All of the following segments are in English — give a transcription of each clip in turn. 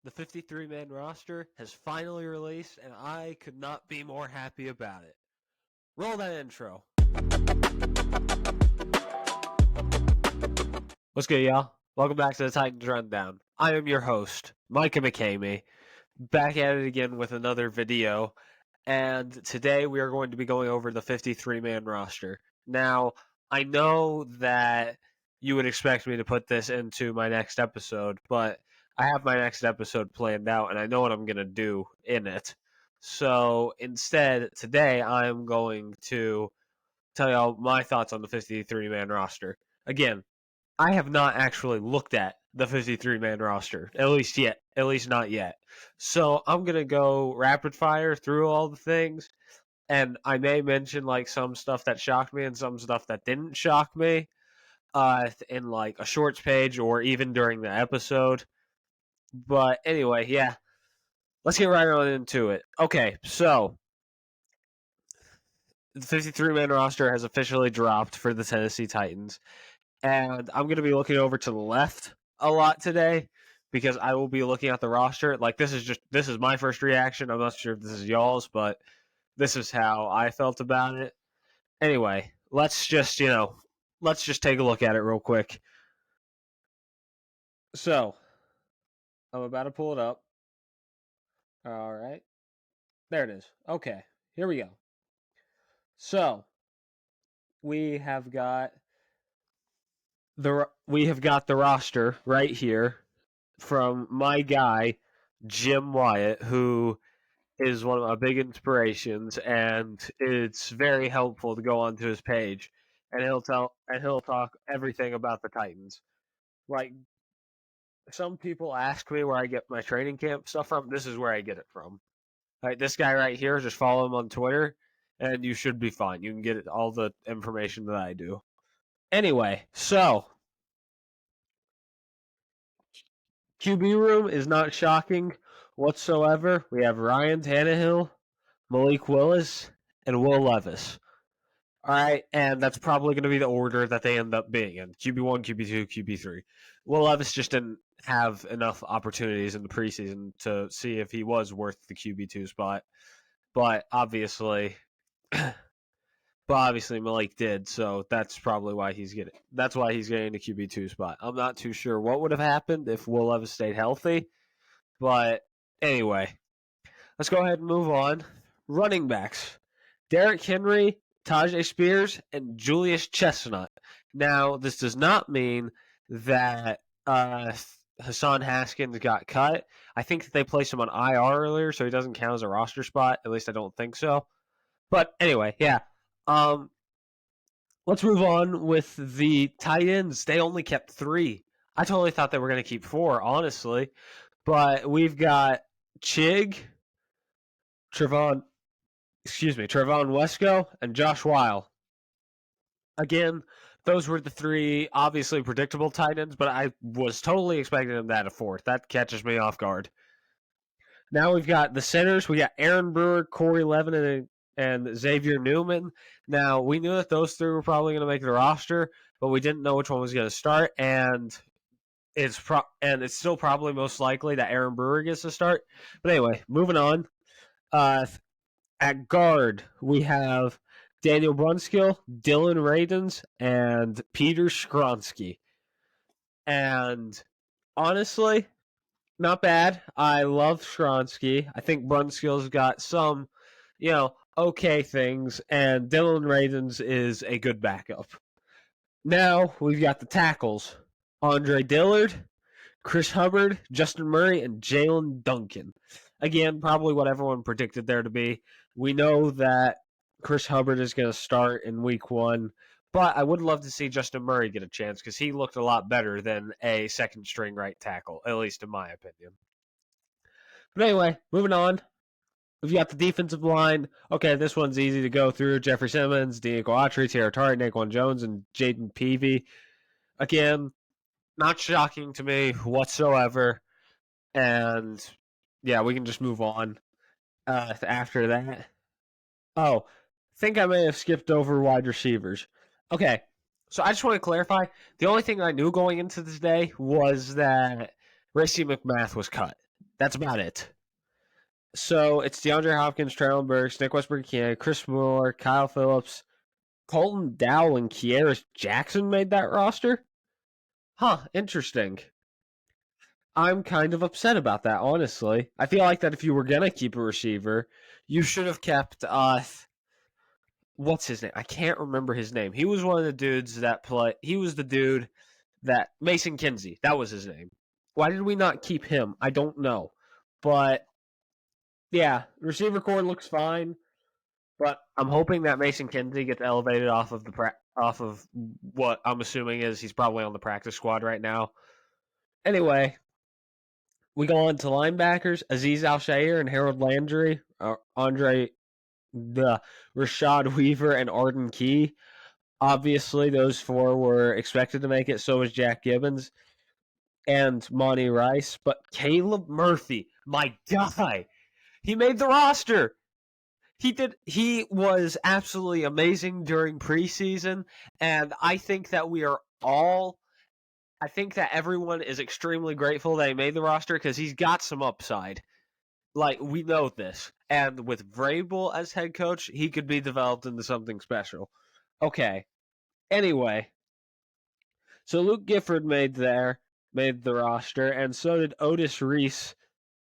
The 53-man roster has finally released, and I could not be more happy about it. Roll that intro. What's good, y'all? Welcome back to the Titans Rundown. I am your host, Micah McCamey, back at it again with another video, and today we are going to be going over the 53-man roster. Now, I know that you would expect me to put this into my next episode, but I have my next episode planned out, and I know what I'm going to do in it. So instead, today I'm going to tell y'all my thoughts on the 53-man roster. Again, I have not actually looked at the 53-man roster, at least not yet. So I'm going to go rapid fire through all the things, and I may mention like some stuff that shocked me and some stuff that didn't shock me in like a shorts page or even during the episode. But anyway, yeah, let's get right on into it. Okay, so the 53-man roster has officially dropped for the Tennessee Titans. And I'm going to be looking over to the left a lot today because I will be looking at the roster. Like, this is my first reaction. I'm not sure if this is y'all's, but this is how I felt about it. Anyway, let's just take a look at it real quick. So, I'm about to pull it up. All right. There it is. Okay. Here we go. So, we have got the roster right here from my guy Jim Wyatt, who is one of my big inspirations, and it's very helpful to go onto his page, and he'll talk everything about the Titans. Like, some people ask me where I get my training camp stuff from. This is where I get it from. Like, this guy right here, just follow him on Twitter, and you should be fine. You can get all the information that I do. Anyway, so QB room is not shocking whatsoever. We have Ryan Tannehill, Malik Willis, and Will Levis. All right, and that's probably going to be the order that they end up being in: QB1, QB2, QB3. Will Levis just didn't have enough opportunities in the preseason to see if he was worth the QB2 spot, but obviously Malik did, so that's probably why he's getting the QB2 spot. I'm not too sure what would have happened if Will Levis stayed healthy, but anyway, let's go ahead and move on. Running backs: Derrick Henry, Tajay Spears, and Julius Chestnut. Now, this does not mean that Hassan Haskins got cut. I think that they placed him on IR earlier, so he doesn't count as a roster spot. At least I don't think so. But anyway, yeah. Let's move on with the tight ends. They only kept 3. I totally thought they were going to keep 4, honestly. But we've got Chig, Trevon Wesco, and Josh Weil. Again, those were the 3 obviously predictable tight ends, but I was totally expecting them to add a 4th. That catches me off guard. Now we've got the centers. We got Aaron Brewer, Corey Levin, and Xavier Newman. Now, we knew that those 3 were probably going to make the roster, but we didn't know which one was going to start, and it's still probably most likely that Aaron Brewer gets to start. But anyway, moving on. At guard, we have Daniel Brunskill, Dylan Radins, and Peter Skronsky. And honestly, not bad. I love Skronsky. I think Brunskill's got some, okay things, and Dylan Radins is a good backup. Now we've got the tackles: Andre Dillard, Chris Hubbard, Justin Murray, and Jalen Duncan. Again, probably what everyone predicted there to be. We know that Chris Hubbard is going to start in week 1, but I would love to see Justin Murray get a chance because he looked a lot better than a second-string right tackle, at least in my opinion. But anyway, moving on. We've got the defensive line. Okay, this one's easy to go through. Jeffrey Simmons, Denico Autry, Tara Tart, Naquan Jones, and Jaden Peavy. Again, not shocking to me whatsoever. And yeah, we can just move on after that. Oh, I think I may have skipped over wide receivers. Okay, so I just want to clarify. The only thing I knew going into this day was that Racey McMath was cut. That's about it. So it's DeAndre Hopkins, Traylon Burks, Nick Westbrook, Chris Moore, Kyle Phillips, Colton Dowell, and Kearis Jackson made that roster? Huh, interesting. I'm kind of upset about that, honestly. I feel like that if you were going to keep a receiver, you should have kept, what's his name? I can't remember his name. He was one of the dudes that he was the dude that, Mason Kinsey, that was his name. Why did we not keep him? I don't know. But, yeah, receiver core looks fine. But I'm hoping that Mason Kinsey gets elevated off of what I'm assuming is he's probably on the practice squad right now. Anyway, we go on to linebackers: Azeez Al-Shaair and Harold Landry, Rashad Weaver, and Arden Key. Obviously, those four were expected to make it. So was Jack Gibbons and Monty Rice. But Caleb Murphy, my guy, he made the roster. He did. He was absolutely amazing during preseason, and I think that I think that everyone is extremely grateful that he made the roster because he's got some upside. Like, we know this. And with Vrabel as head coach, he could be developed into something special. Okay. Anyway, so Luke Gifford made the roster, and so did Otis Reese.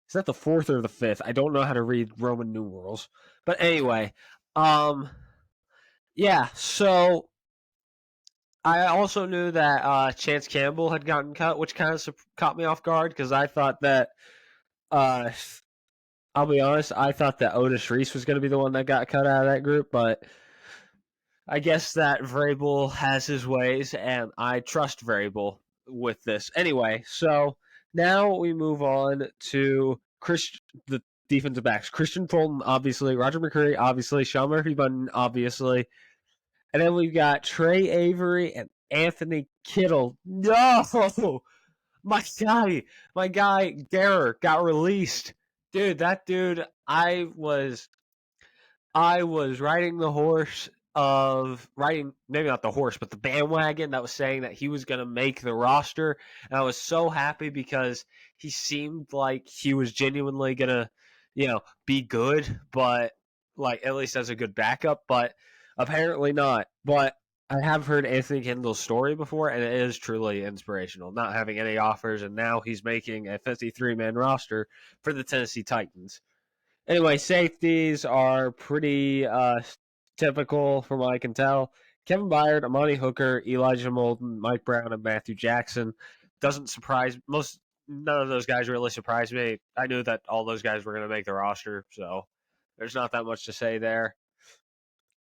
Is that the fourth or the fifth? I don't know how to read Roman numerals. But anyway, yeah, so I also knew that Chance Campbell had gotten cut, which kind of caught me off guard because I thought that, I'll be honest, I thought that Otis Reese was going to be the one that got cut out of that group, but I guess that Vrabel has his ways, and I trust Vrabel with this. Anyway, so now we move on to the defensive backs. Christian Fulton, obviously. Roger McCreary, obviously. Sean Murphy-Bunting, obviously. And then we've got Trey Avery and Anthony Kittle. No! My guy, Garrett, got released. Dude, that dude, I was riding maybe not the horse, but the bandwagon that was saying that he was going to make the roster. And I was so happy because he seemed like he was genuinely going to, be good, but like at least as a good backup, but apparently not. But I have heard Anthony Kendall's story before, and it is truly inspirational, not having any offers, and now he's making a 53-man roster for the Tennessee Titans. Anyway, safeties are pretty typical from what I can tell. Kevin Byard, Amani Hooker, Elijah Molden, Mike Brown, and Matthew Jackson. Doesn't surprise none of those guys really surprised me. I knew that all those guys were going to make the roster, so there's not that much to say there.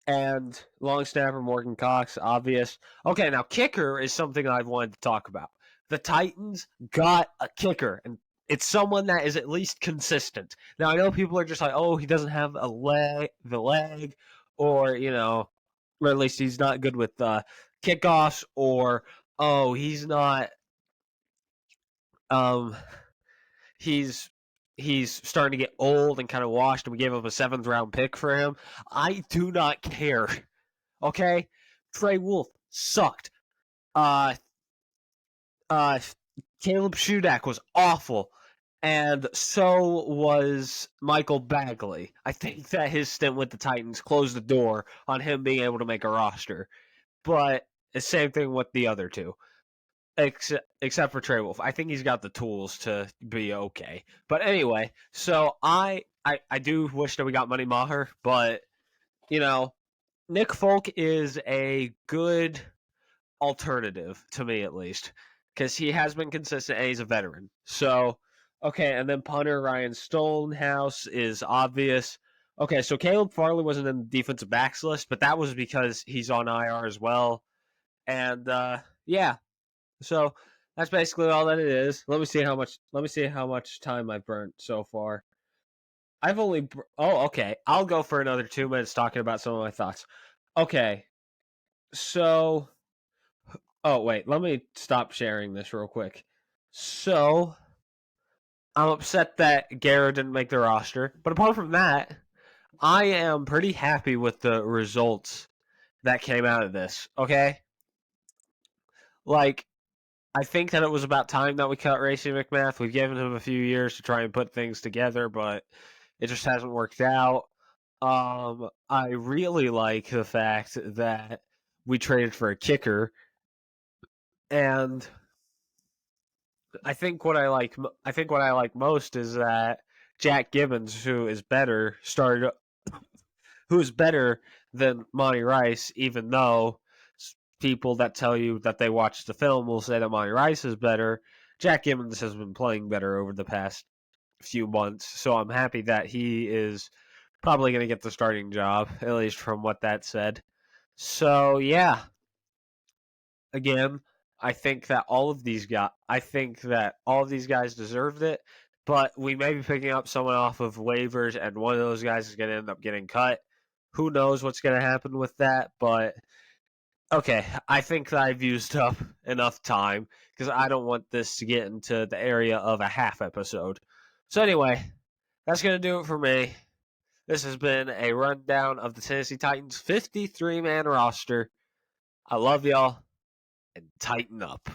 And long snapper Morgan Cox, obvious. Okay, now kicker is something I've wanted to talk about. The Titans got a kicker, and it's someone that is at least consistent. Now I know people are just like, oh, he doesn't have the leg, or or at least he's not good with kickoffs, or oh, he's not. He's starting to get old and kind of washed, and we gave up a 7th round pick for him. I do not care. Okay, Trey Wolf sucked. Caleb Shudak was awful, and so was Michael Bagley. I think that his stint with the Titans closed the door on him being able to make a roster. But the same thing with the other two, except for Trey Wolf. I think he's got the tools to be okay. But anyway, so I do wish that we got Money Maher, but Nick Folk is a good alternative to me, at least, because he has been consistent and he's a veteran. So, okay, and then punter Ryan Stonehouse is obvious. Okay, so Caleb Farley wasn't in the defensive backs list, but that was because he's on IR as well. And yeah, so that's basically all that it is. Let me see how much time I've burnt so far. I've only okay. I'll go for another 2 minutes talking about some of my thoughts. Okay, so wait, let me stop sharing this real quick. So I'm upset that Garrett didn't make the roster, but apart from that, I am pretty happy with the results that came out of this. Okay, like I think that it was about time that we cut Racey McMath. We've given him a few years to try and put things together, but it just hasn't worked out. I really like the fact that we traded for a kicker, and I think what I like most is that Jack Gibbons, who is better than Monty Rice, even though people that tell you that they watched the film will say that Monty Rice is better. Jack Gibbons has been playing better over the past few months, so I'm happy that he is probably going to get the starting job, at least from what that said. So yeah, again, I think that all of these guys deserved it, but we may be picking up someone off of waivers, and one of those guys is going to end up getting cut. Who knows what's going to happen with that? But okay, I think that I've used up enough time because I don't want this to get into the area of a half episode. So anyway, that's going to do it for me. This has been a rundown of the Tennessee Titans 53-man roster. I love y'all, and tighten up.